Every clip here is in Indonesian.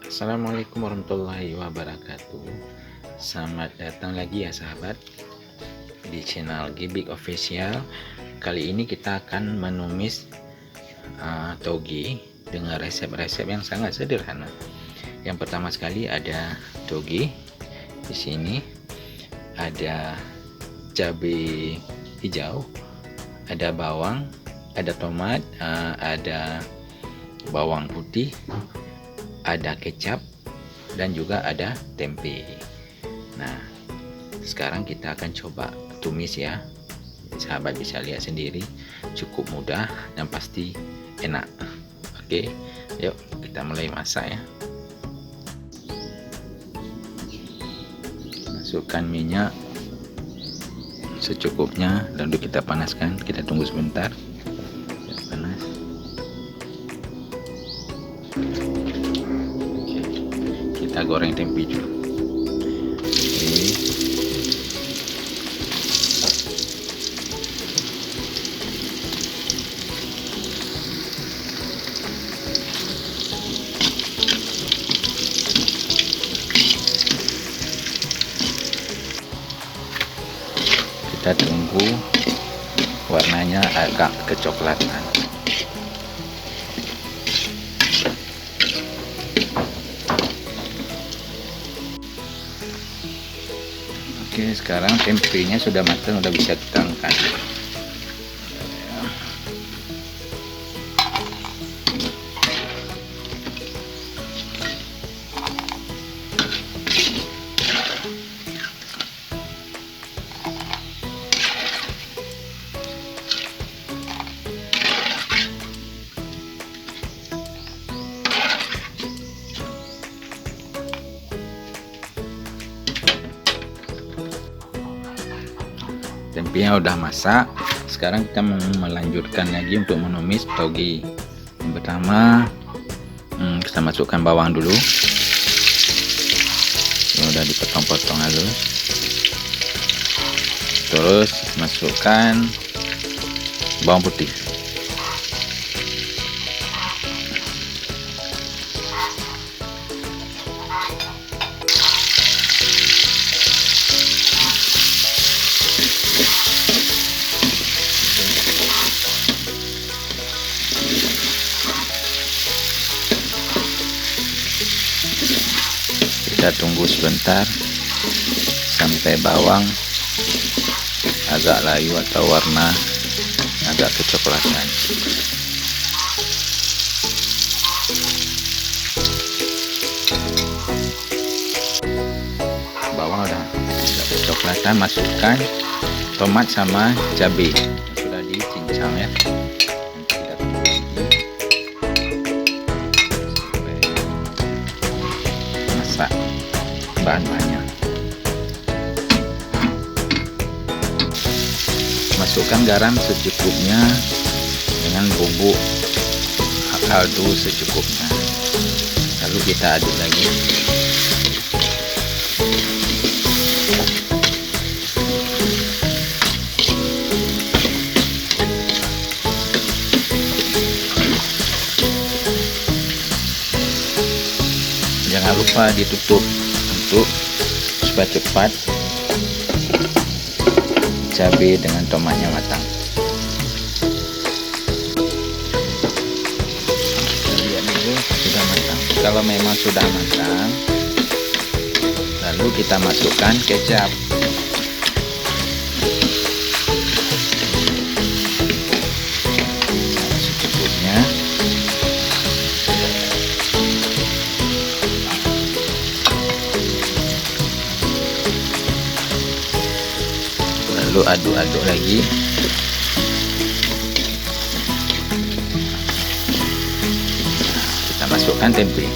Assalamualaikum warahmatullahi wabarakatuh. Selamat datang lagi ya sahabat di channel Gibik Official. Kali ini kita akan menumis toge dengan resep-resep yang sangat sederhana. Yang pertama sekali ada toge. Di sini ada cabai hijau, ada bawang, ada tomat, ada bawang putih, ada kecap, dan juga ada tempe. Nah, sekarang kita akan coba tumis ya. Sahabat bisa lihat sendiri, cukup mudah dan pasti enak. Oke, yuk kita mulai masak ya. Masukkan minyak secukupnya, lalu kita panaskan. Kita tunggu sebentar panas. Kita goreng tempe dulu. Kita tunggu warnanya agak kecoklatan. Oke, sekarang tempenya sudah matang, udah bisa kita angkat. Tempenya udah masak. Sekarang kita melanjutkan lagi untuk menumis toge. Yang pertama kita masukkan bawang dulu. Ini udah dipotong-potong halus. Terus masukkan bawang putih. Kita tunggu sebentar sampai bawang agak layu atau warna agak kecoklatan. Bawang udah kecoklatan, masukkan tomat sama cabai yang sudah dicincang ya. Nanti kita tunggu lagi sampai masak bahan-bahannya. Masukkan garam secukupnya dengan bubuk kaldu secukupnya, lalu kita aduk lagi. Jangan lupa ditutup supaya cepat cabai dengan tomatnya matang. Kita lihat dulu sudah matang. Kalau memang sudah matang, lalu kita masukkan kecap. Secukupnya. Lalu aduk-aduk lagi. Kita masukkan tempe.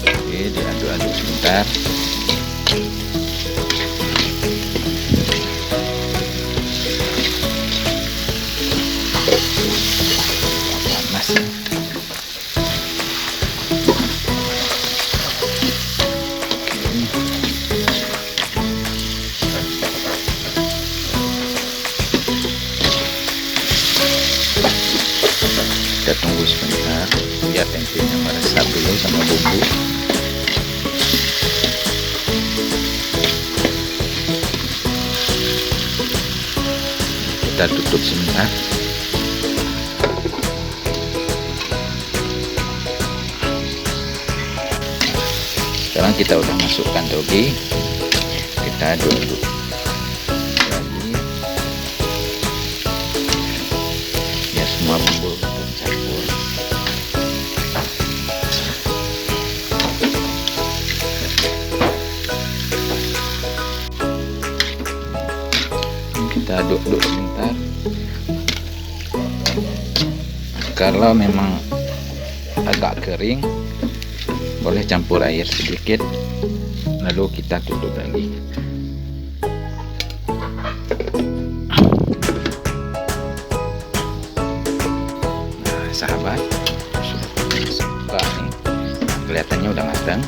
Oke, diaduk-aduk sebentar. Panas. Kita tunggu sebentar biar tempenya meresap dulu sama bumbu. Kita tutup sebentar. Sekarang kita udah masukkan toge, kita aduk-aduk lagi ya, semua bumbu tercampur. Kita aduk-aduk sebentar. Kalau memang agak kering, boleh campur air sedikit, lalu kita tutup lagi. Nah, sahabat, sudah nih, kelihatannya udah matang.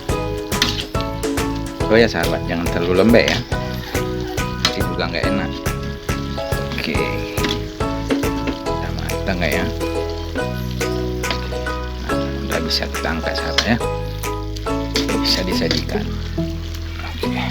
Oh ya sahabat, jangan terlalu lembek ya, nanti juga nggak enak. Oke, udah matang nggak ya? Nah, udah bisa kita angkat sahabat ya, bisa disajikan. Oke.